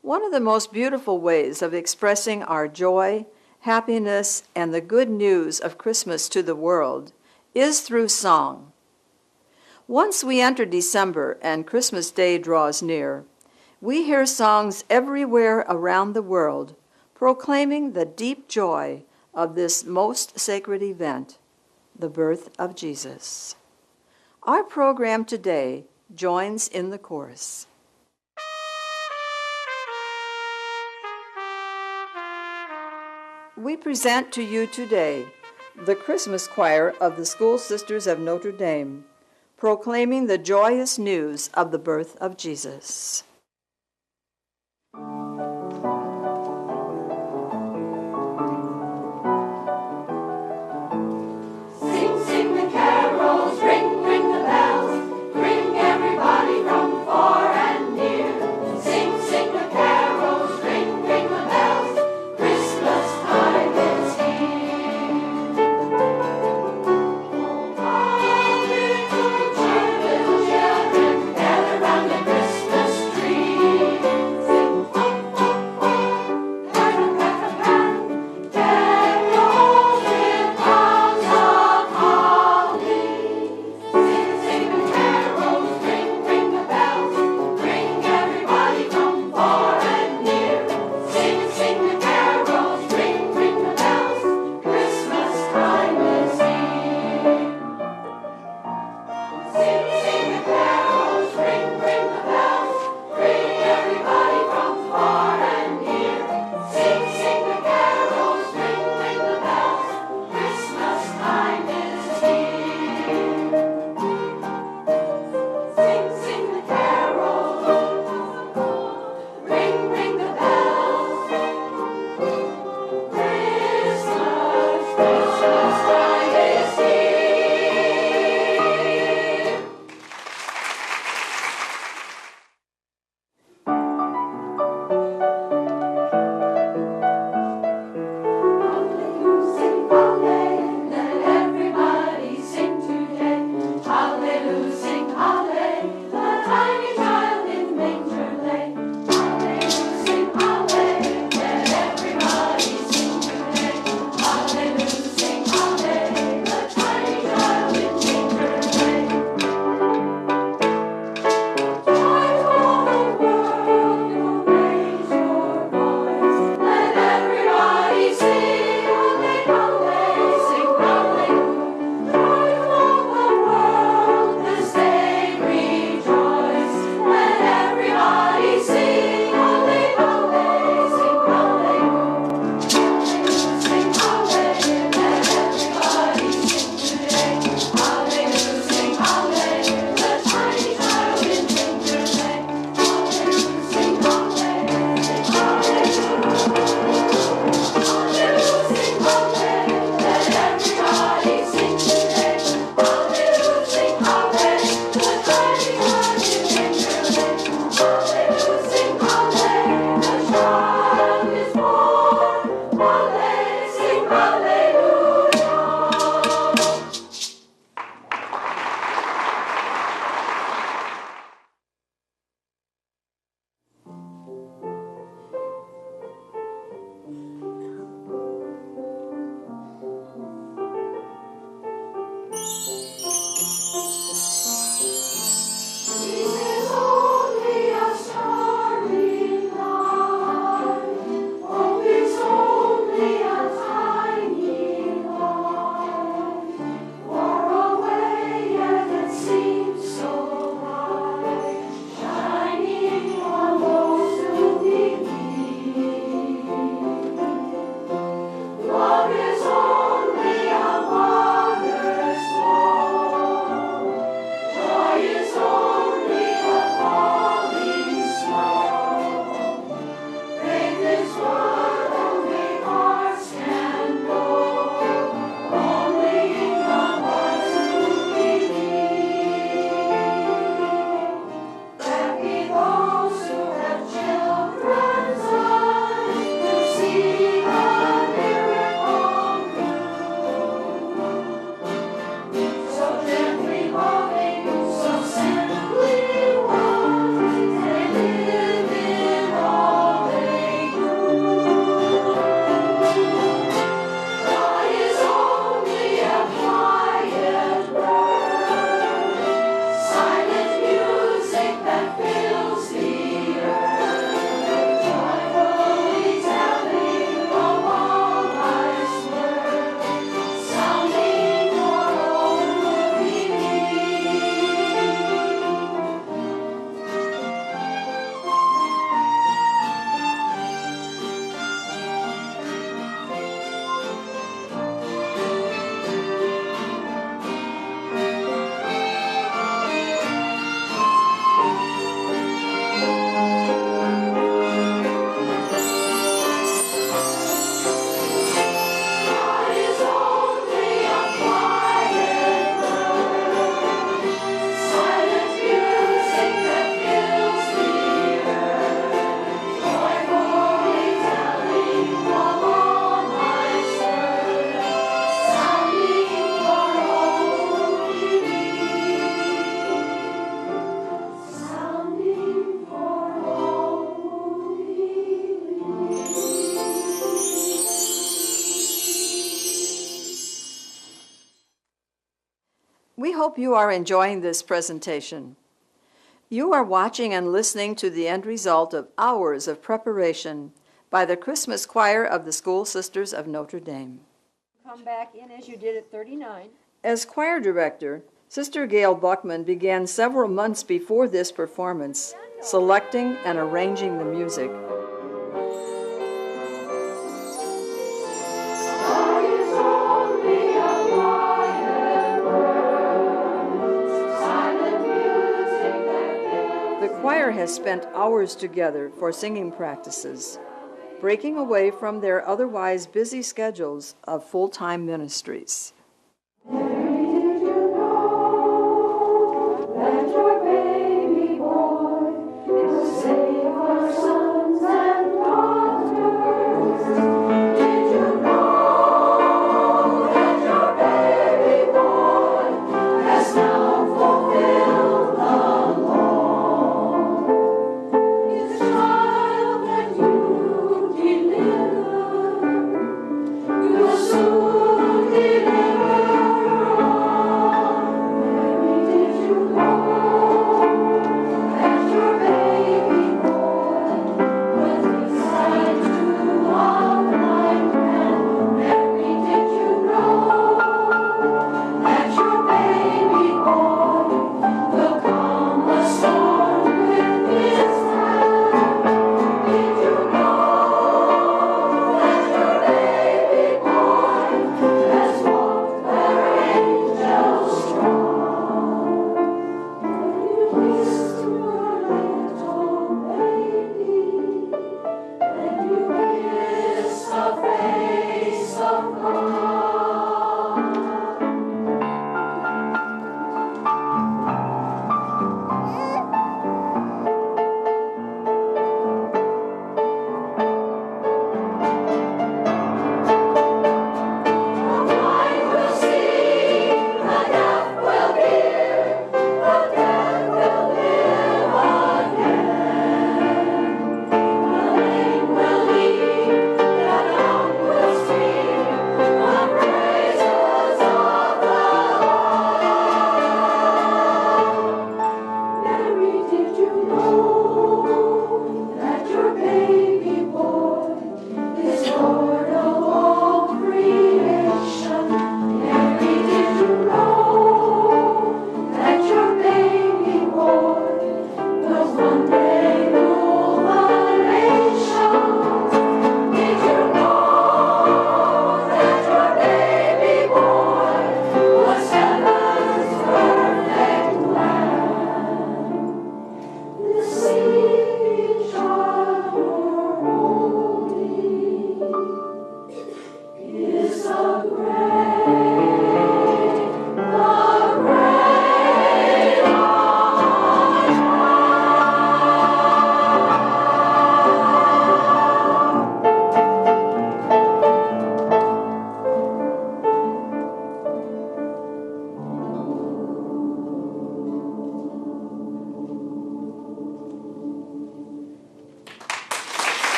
One of the most beautiful ways of expressing our joy, happiness, and the good news of Christmas to the world is through song. Once we enter December and Christmas Day draws near, we hear songs everywhere around the world proclaiming the deep joy of this most sacred event, the birth of Jesus. Our program today joins in the chorus. We present to you today the Christmas choir of the School Sisters of Notre Dame, proclaiming the joyous news of the birth of Jesus. Sing, sing the carols, ring, ring the bells, bring everybody from far and near. Sing, sing the carols, ring, ring the bells, Christmas time is here. All little children, gather round the Christmas tree. We hope you are enjoying this presentation. You are watching and listening to the end result of hours of preparation by the Christmas choir of the School Sisters of Notre Dame. Come back in as you did at 39. As choir director, Sister Gail Buckman began several months before this performance, selecting and arranging the music. The choir has spent hours together for singing practices, breaking away from their otherwise busy schedules of full-time ministries.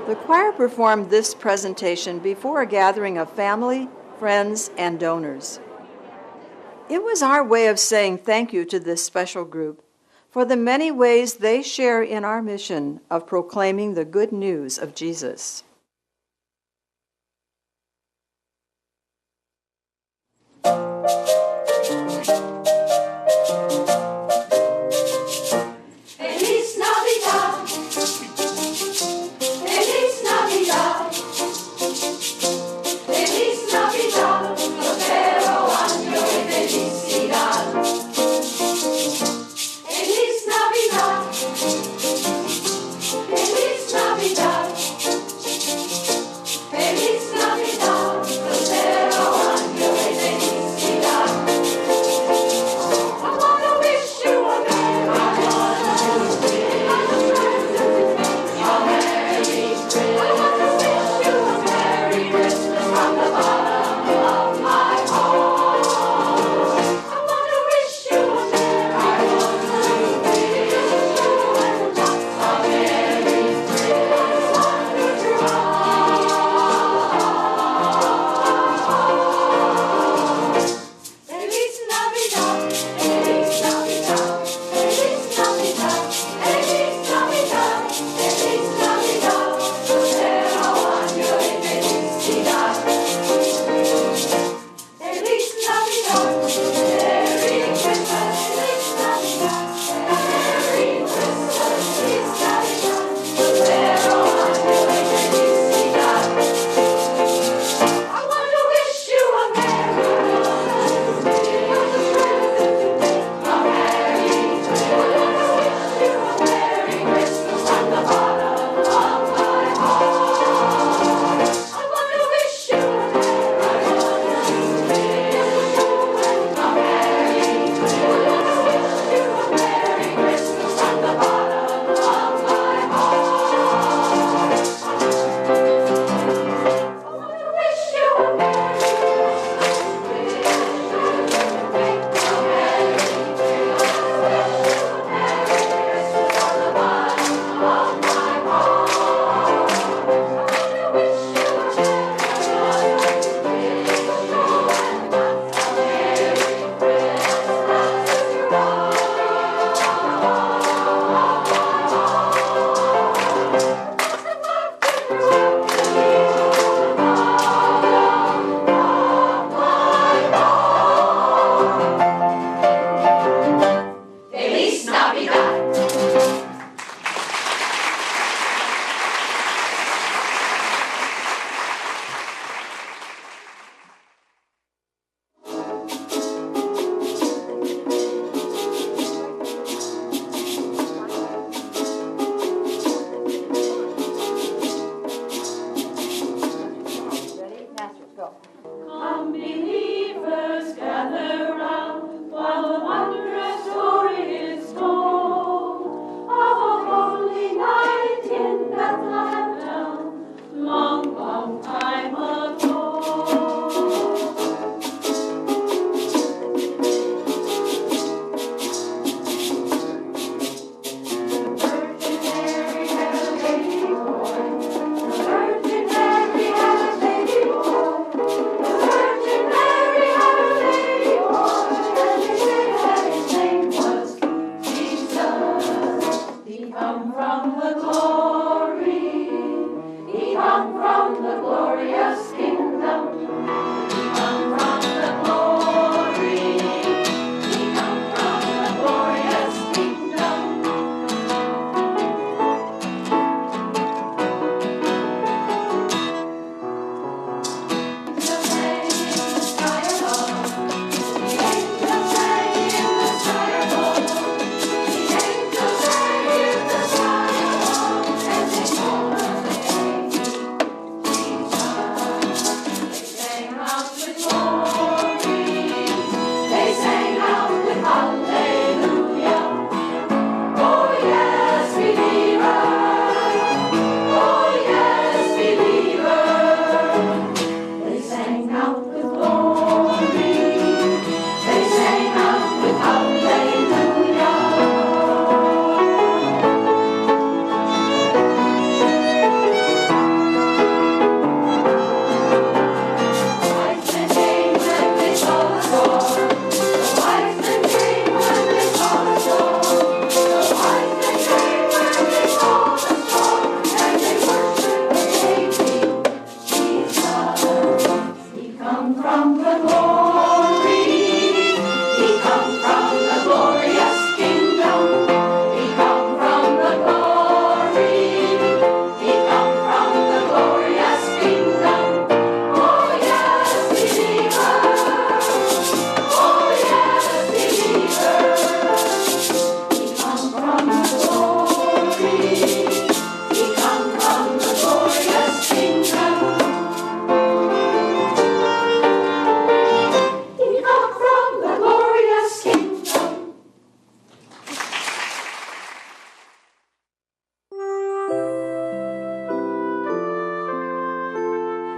The choir performed this presentation before a gathering of family, friends, and donors. It was our way of saying thank you to this special group for the many ways they share in our mission of proclaiming the good news of Jesus. Feliz Navidad,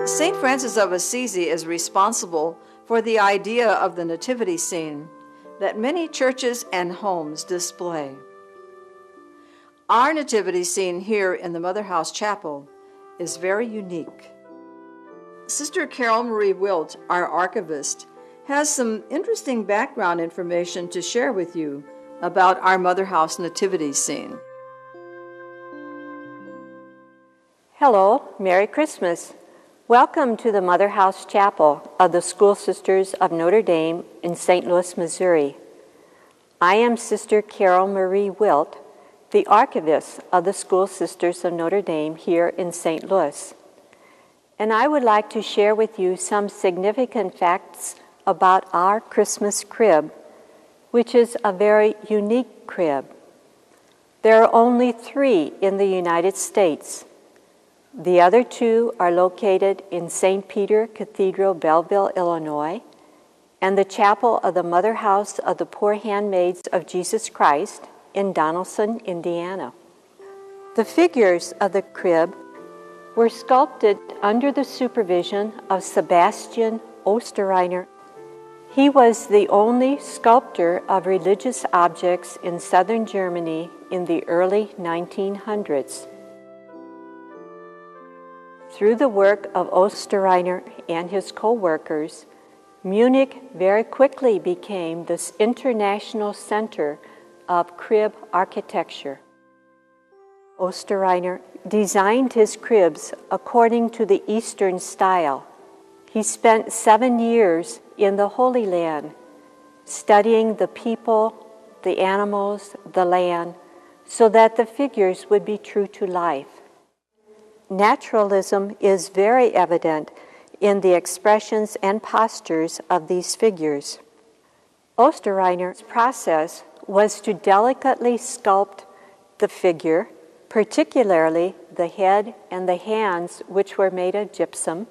St. Francis of Assisi is responsible for the idea of the nativity scene that many churches and homes display. Our nativity scene here in the Mother House Chapel is very unique. Sister Carol Marie Wilt, our archivist, has some interesting background information to share with you about our Mother House nativity scene. Hello, Merry Christmas. Welcome to the Mother House Chapel of the School Sisters of Notre Dame in St. Louis, Missouri. I am Sister Carol Marie Wilt, the archivist of the School Sisters of Notre Dame here in St. Louis. And I would like to share with you some significant facts about our Christmas crib, which is a very unique crib. There are only 3 in the United States. The other 2 are located in St. Peter Cathedral, Belleville, Illinois, and the Chapel of the Mother House of the Poor Handmaids of Jesus Christ in Donaldson, Indiana. The figures of the crib were sculpted under the supervision of Sebastian Osterreiner. He was the only sculptor of religious objects in southern Germany in the early 1900s. Through the work of Osterreiner and his co-workers, Munich very quickly became this international center of crib architecture. Osterreiner designed his cribs according to the Eastern style. He spent 7 years in the Holy Land, studying the people, the animals, the land, so that the figures would be true to life. Naturalism is very evident in the expressions and postures of these figures. Osterreiner's process was to delicately sculpt the figure, particularly the head and the hands, which were made of gypsum,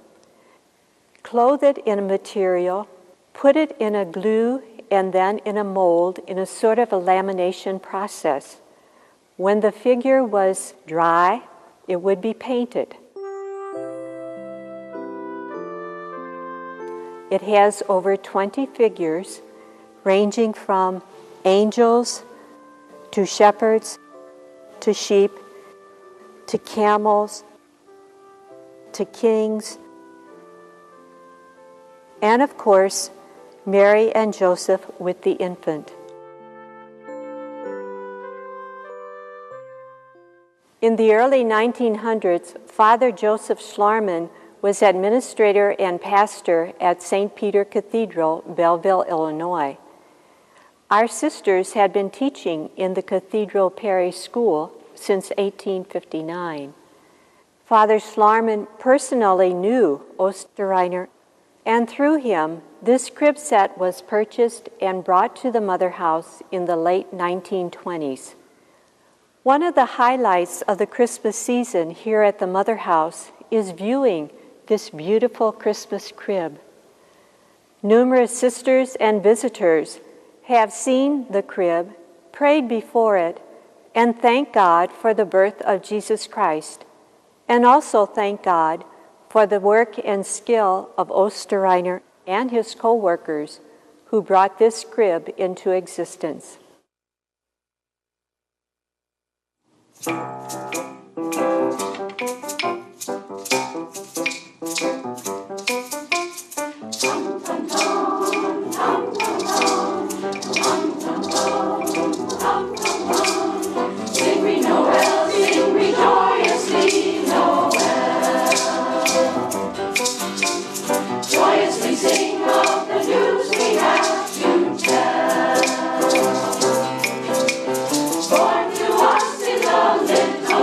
clothe it in a material, put it in a glue and then in a mold in a sort of a lamination process. When the figure was dry, it would be painted. It has over 20 figures, ranging from angels to shepherds to sheep to camels to kings, and of course, Mary and Joseph with the infant. In the early 1900s, Father Joseph Schlarman was administrator and pastor at St. Peter Cathedral, Belleville, Illinois. Our sisters had been teaching in the Cathedral Parish School since 1859. Father Schlarman personally knew Osterreiner, and through him, this crib set was purchased and brought to the Mother House in the late 1920s. One of the highlights of the Christmas season here at the Mother House is viewing this beautiful Christmas crib. Numerous sisters and visitors have seen the crib, prayed before it, and thanked God for the birth of Jesus Christ, and also thank God for the work and skill of Osterreiner and his co-workers who brought this crib into existence. Sing we Noel, sing we joyously Noel. Joyously sing of the news we have to tell. Born to us in the little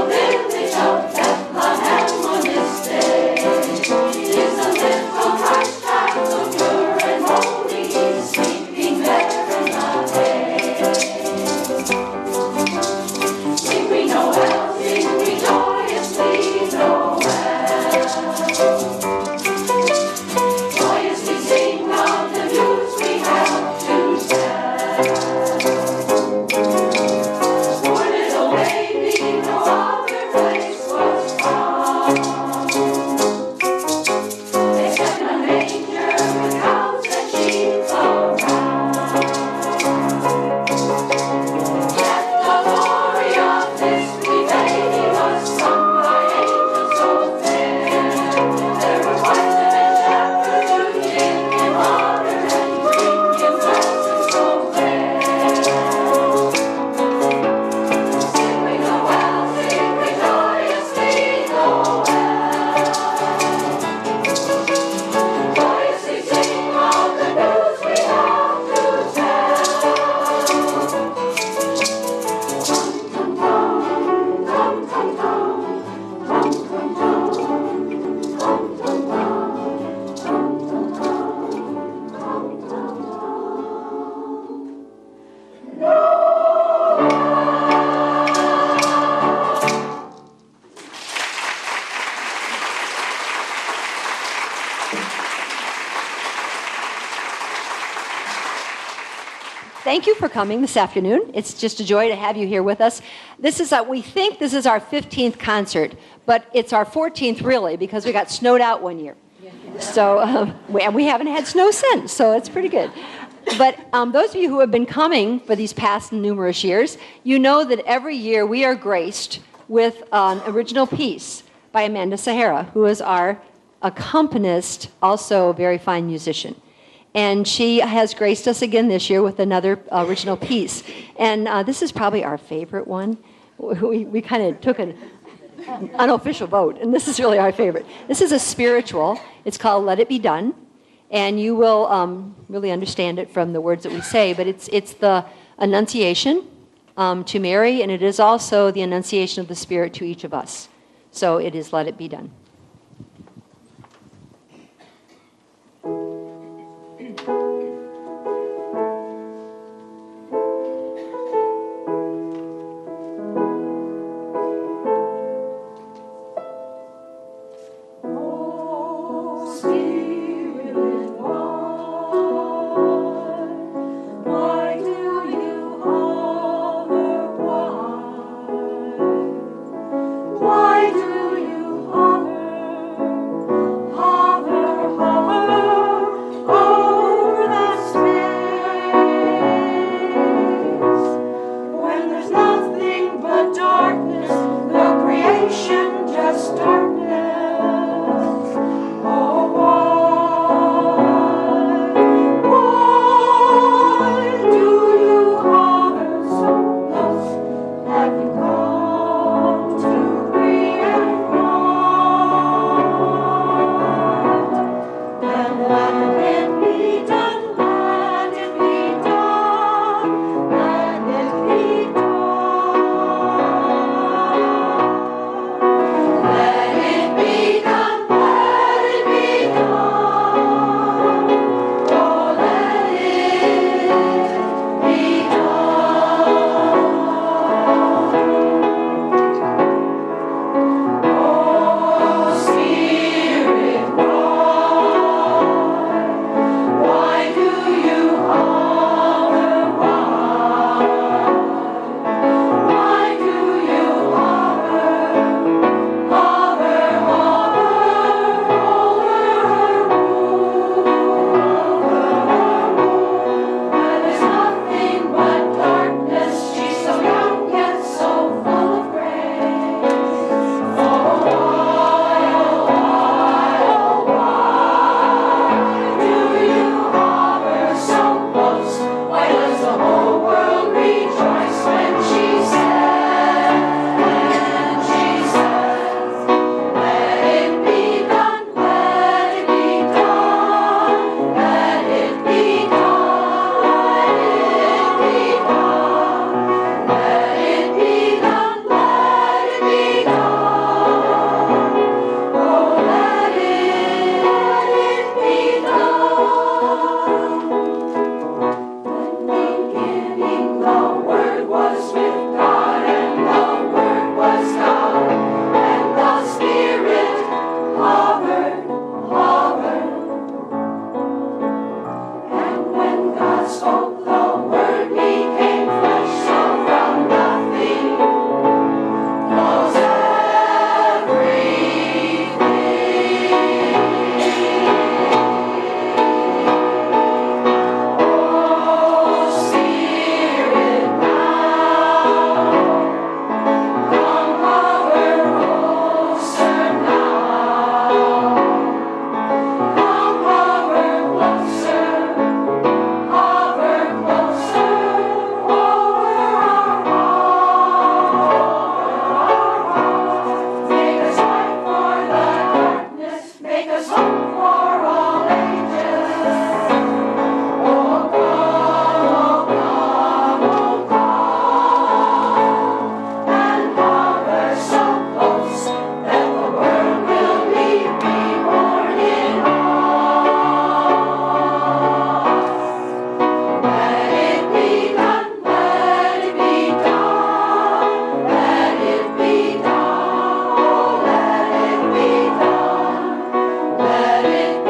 Thank you for coming this afternoon. It's just a joy to have you here with us. We think this is our 15th concert, but it's our 14th really because we got snowed out one year. So, and we haven't had snow since, so it's pretty good. But those of you who have been coming for these past numerous years, you know that every year we are graced with an original piece by Amanda Sahara, who is our accompanist, also a very fine musician. And she has graced us again this year with another original piece. And this is probably our favorite one. We kind of took an unofficial vote, and this is really our favorite. This is a spiritual. It's called Let It Be Done. And you will really understand it from the words that we say, but it's the Annunciation to Mary, and it is also the Annunciation of the Spirit to each of us. So it is Let It Be Done. Let it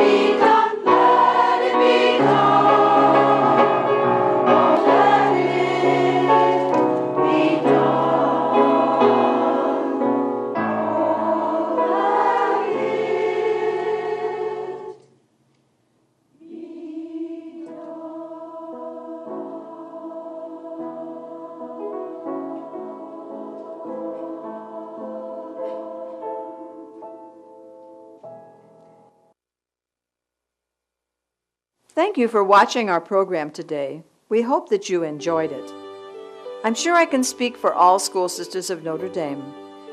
Thank you for watching our program today. We hope that you enjoyed it. I'm sure I can speak for all School Sisters of Notre Dame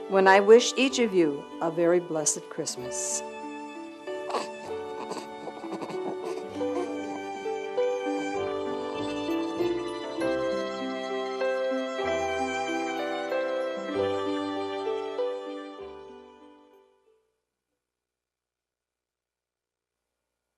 when I wish each of you a very blessed Christmas.